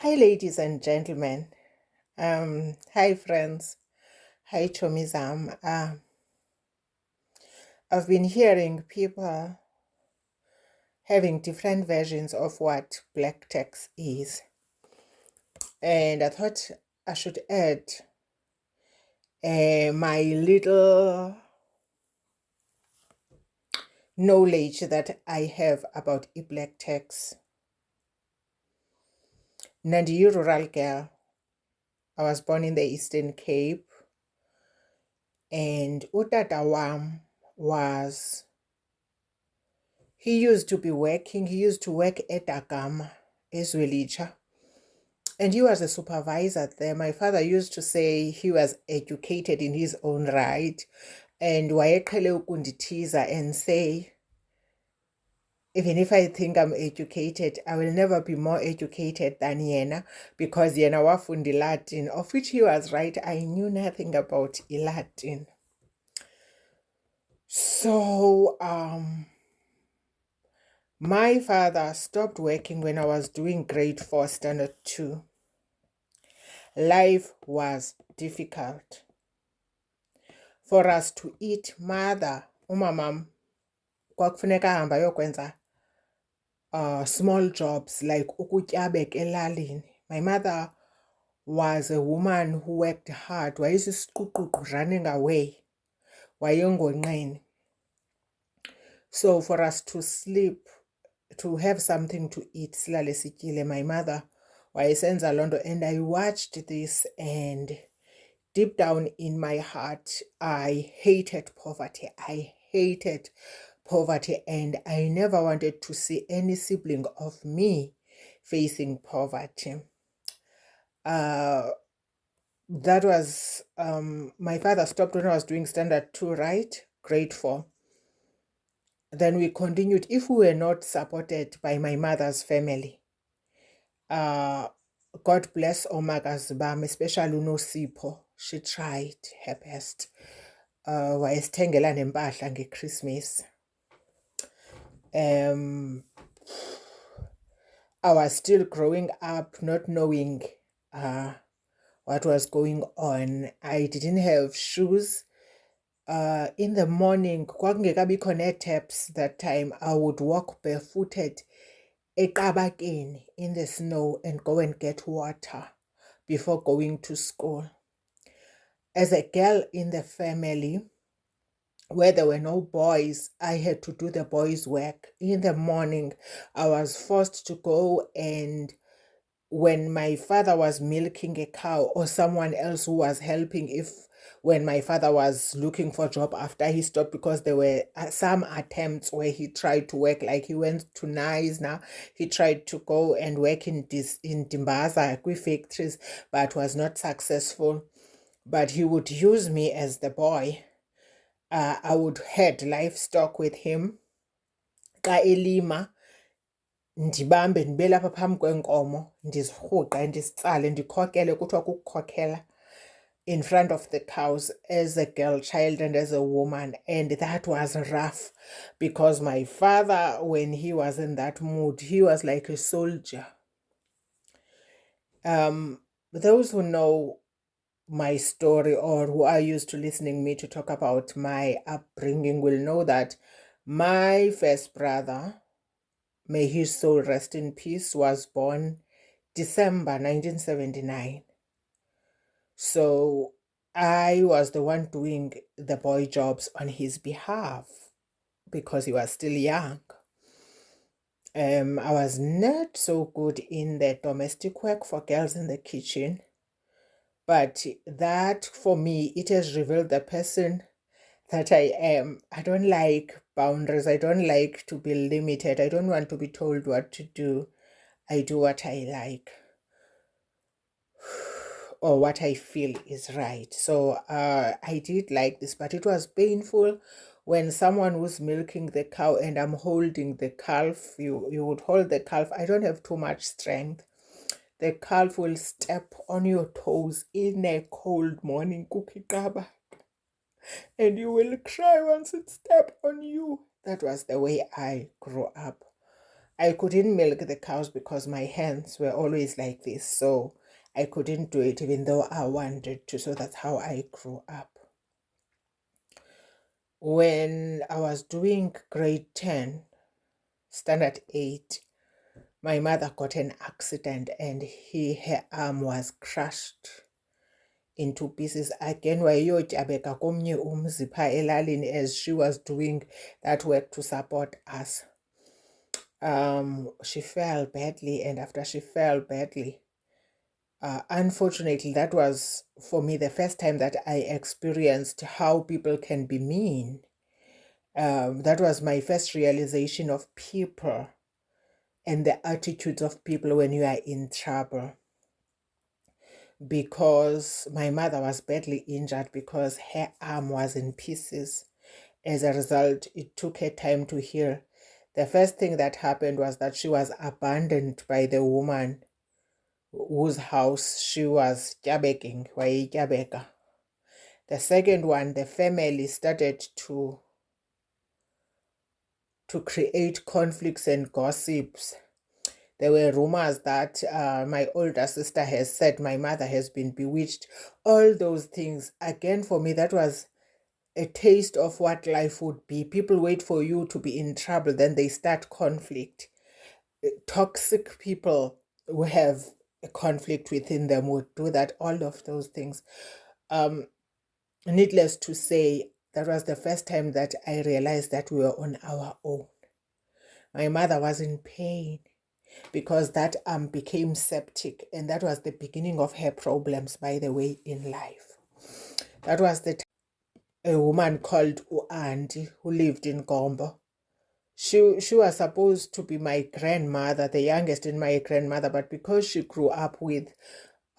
Hi, ladies and gentlemen. Hi, friends. Hi, Chomizam. I've been hearing people having different versions of what black tax is, and I thought I should add my little knowledge that I have about black tax. Nandi, rural girl. I was born in the Eastern Cape, and utata wam was he used to be working. He used to work at Agama, Ezwelicha, and he was a supervisor there. My father used to say he was educated in his own right, and wayeqhele ukundithiza and say, even if I think I'm educated, I will never be more educated than Yena, because Yena wafundi Latin, of which he was right. I knew nothing about Latin. So, my father stopped working when I was doing grade 4, standard 2. Life was difficult. For us to eat, mother, umamam, kwakufuneka hamba yokwenza small jobs like ukutyabeka elalini. My mother was a woman who worked hard. Wayesisiquququ running away. Wayengonqeni. So for us to sleep, to have something to eat, silale sityile, my mother wayesenza loo nto, and I watched this, and deep down in my heart, I hated poverty. I hated poverty, and I never wanted to see any sibling of me facing poverty. That was, my father stopped when I was doing standard 2, right? Grade 4. Then we continued. If we were not supported by my mother's family, God bless omakazi bam, especially uNosipho. She tried her best. Wayesithengela nempahla ngeChristmas. I was still growing up, not knowing what was going on. I didn't have shoes. In the morning, kwakungekabikho nee-taps that time, I would walk barefooted eqabakeni in the snow and go and get water before going to school. As a girl in the family, where there were no boys, I had to do the boys' work. In the morning, I was forced to go, and when my father was milking a cow, or someone else who was helping, when my father was looking for a job after he stopped, because there were some attempts where he tried to work, like he went to Nice now, he tried to go and work in Dimbaza, factories, but was not successful. But he would use me as the boy. I would herd livestock with him. Xa elima, ndibambe ndibe lapha phambi kwenkomo, ndizirhuqe, ndizitsale, ndikhokele, kuthiwa kukukhokela, in front of the cows as a girl child and as a woman. And that was rough, because my father, when he was in that mood, he was like a soldier. Those who know my story, or who are used to listening me to talk about my upbringing, will know that my first brother, may his soul rest in peace, was born December 1979. So I was the one doing the boy jobs on his behalf because he was still young. I was not so good in the domestic work for girls in the kitchen, but that, for me, it has revealed the person that I am. I don't like boundaries. I don't like to be limited. I don't want to be told what to do. I do what I like, or what I feel is right. So I did like this, but it was painful when someone was milking the cow and I'm holding the calf. You would hold the calf. I don't have too much strength. The calf will step on your toes in a cold morning, kukikaba, and you will cry once it step on you. That was the way I grew up. I couldn't milk the cows because my hands were always like this. So I couldn't do it even though I wanted to. So that's how I grew up. When I was doing grade 10, standard 8, my mother got an accident and her arm was crushed into pieces. Again, wayeyotyabeka komnye umzi phaa elalini as she was doing that work to support us. She fell badly, and after she fell badly, unfortunately, that was for me the first time that I experienced how people can be mean. That was my first realization of people and the attitudes of people when you are in trouble. Because my mother was badly injured because her arm was in pieces. As a result, it took her time to heal. The first thing that happened was that she was abandoned by the woman whose house she was tyabeking, wayetyabeka. The second one, the family started to create conflicts and gossips. There were rumors that my older sister has said my mother has been bewitched. All those things. Again, for me, that was a taste of what life would be. People wait for you to be in trouble, then they start conflict. Toxic people who have a conflict within them would do that, all of those things. Needless to say, that was the first time that I realized that we were on our own. My mother was in pain because that arm became septic, and that was the beginning of her problems, by the way, in life. That was the time a woman called Auntie who lived in Gombo. She was supposed to be my grandmother, the youngest in my grandmother, but because she grew up with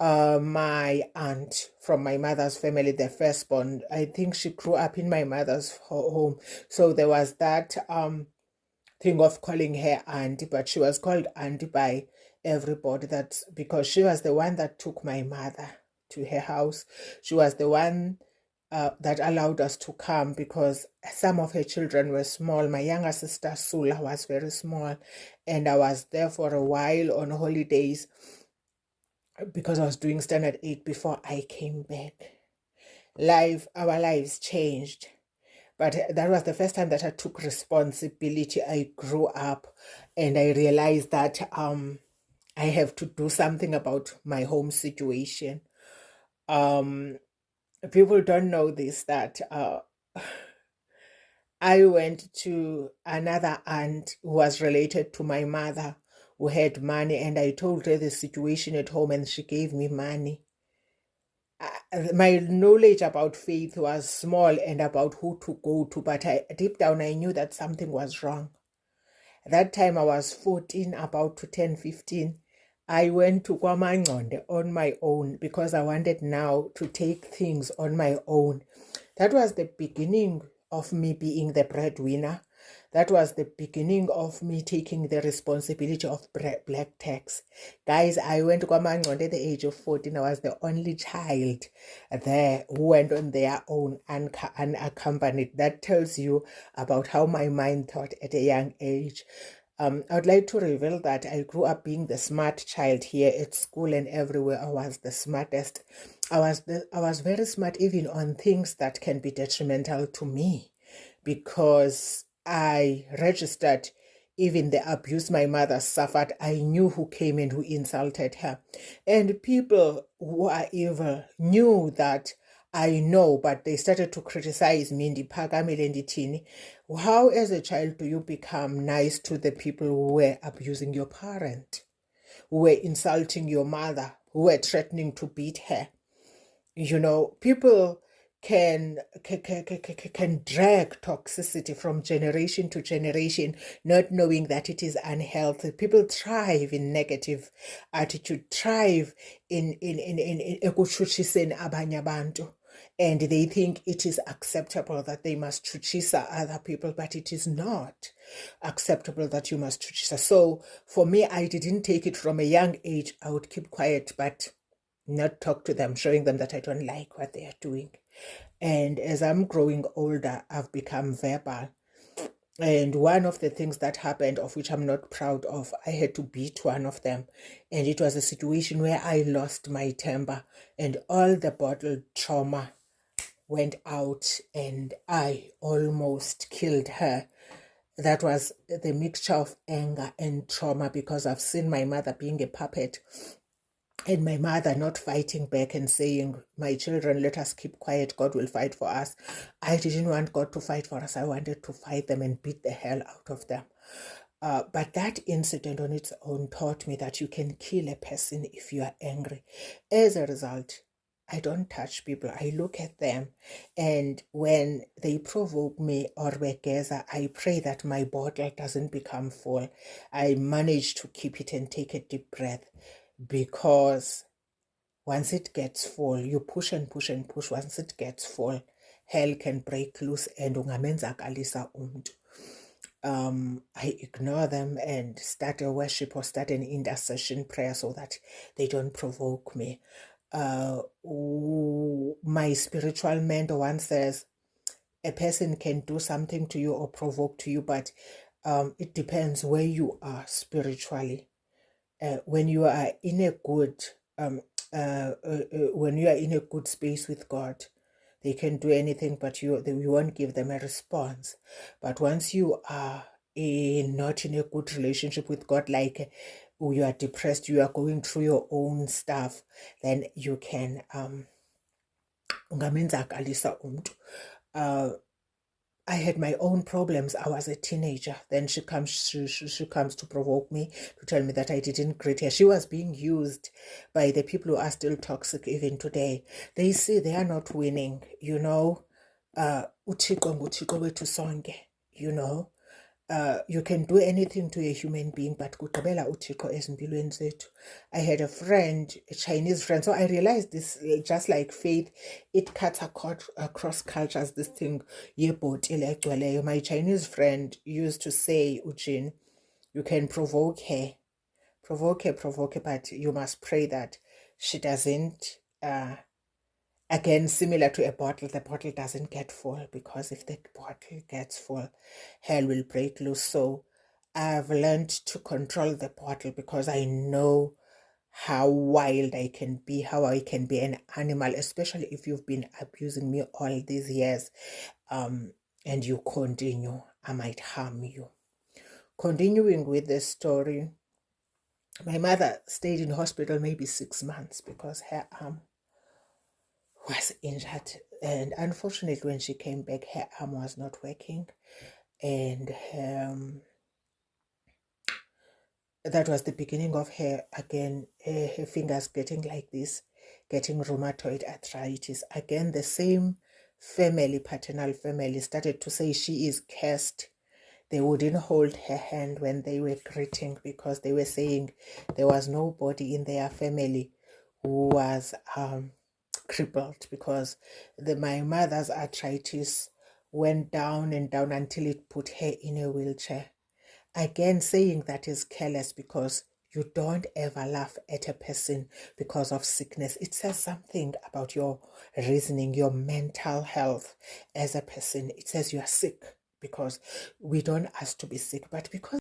my aunt from my mother's family, the firstborn, I think she grew up in my mother's home. So there was that thing of calling her auntie, but she was called auntie by everybody. That's because she was the one that took my mother to her house. She was the one that allowed us to come because some of her children were small. My younger sister Sula was very small, and I was there for a while on holidays because I was doing standard 8 before I came back. Our lives changed. But that was the first time that I took responsibility. I grew up and I realized that I have to do something about my home situation. People don't know this, that I went to another aunt who was related to my mother who had money, and I told her the situation at home and she gave me money. My knowledge about faith was small and about who to go to, but deep down I knew that something was wrong. At that time I was 14, about to turn 15. I went to KwaMangconde on my own because I wanted now to take things on my own. That was the beginning of me being the breadwinner. That was the beginning of me taking the responsibility of black tax. Guys, I went to KwaMangconde at the age of 14. I was the only child there who went on their own unaccompanied. That tells you about how my mind thought at a young age. I would like to reveal that I grew up being the smart child here at school and everywhere. I was the smartest. I was very smart even on things that can be detrimental to me because I registered even the abuse my mother suffered. I knew who came and who insulted her. And people who are evil knew that I know, but they started to criticize me. How, as a child, do you become nice to the people who were abusing your parent, who were insulting your mother, who were threatening to beat her? People can drag toxicity from generation to generation, not knowing that it is unhealthy. People thrive in negative attitude, thrive in ekutshutshiseni abanye abantu. And they think it is acceptable that they must chuchisa other people, but it is not acceptable that you must chuchisa. So for me, I didn't take it from a young age. I would keep quiet, but not talk to them, showing them that I don't like what they are doing. And as I'm growing older, I've become verbal. And one of the things that happened, of which I'm not proud of, I had to beat one of them. And it was a situation where I lost my temper and all the bottled trauma went out and I almost killed her. That was the mixture of anger and trauma because I've seen my mother being a puppet and my mother not fighting back and saying, my children, let us keep quiet, God will fight for us. I didn't want God to fight for us. I wanted to fight them and beat the hell out of them. But that incident on its own taught me that you can kill a person if you are angry. As a result, I don't touch people. I look at them, and when they provoke me or begeza, I pray that my bottle doesn't become full. I manage to keep it and take a deep breath, because once it gets full, you push and push and push. Once it gets full, hell can break loose and ungamenzakalisa umntu. I ignore them and start a worship or start an intercession prayer so that they don't provoke me. My spiritual mentor once says, a person can do something to you or provoke to you, but it depends where you are spiritually. When you are in a good when you are in a good space with God, they can do anything, but you won't give them a response. But once you are not in a good relationship with God, like you are depressed, you are going through your own stuff, then you can ungamenzakalisa umntu. I had my own problems. I was a teenager. Then she comes to provoke me, to tell me that I didn't greet her. She was being used by the people who are still toxic even today. They see they are not winning, you know. Uthixo nguThixo wethu sonke, you know. You can do anything to a human being, but kugqibela uThixo ezimpilweni zethu. I had a friend, a Chinese friend, so I realized this, just like faith, it cuts across cultures, this thing, yebhotile egcweleyo. My Chinese friend used to say, Ujin, you can provoke her, but you must pray that she doesn't, again, similar to a bottle, the bottle doesn't get full, because if the bottle gets full, hell will break loose. So I've learned to control the bottle because I know how wild I can be, how I can be an animal, especially if you've been abusing me all these years, and you continue, I might harm you. Continuing with the story, my mother stayed in hospital maybe 6 months because her arm was injured, and unfortunately when she came back, her arm was not working, and that was the beginning of her again, her fingers getting like this, getting rheumatoid arthritis again. The same family, paternal family, started to say she is cursed. They wouldn't hold her hand when they were greeting because they were saying there was nobody in their family who was crippled, because my mother's arthritis went down and down until it put her in a wheelchair. Again, saying that is careless, because you don't ever laugh at a person because of sickness. It says something about your reasoning, your mental health as a person. It says you are sick, because we don't ask to be sick, but because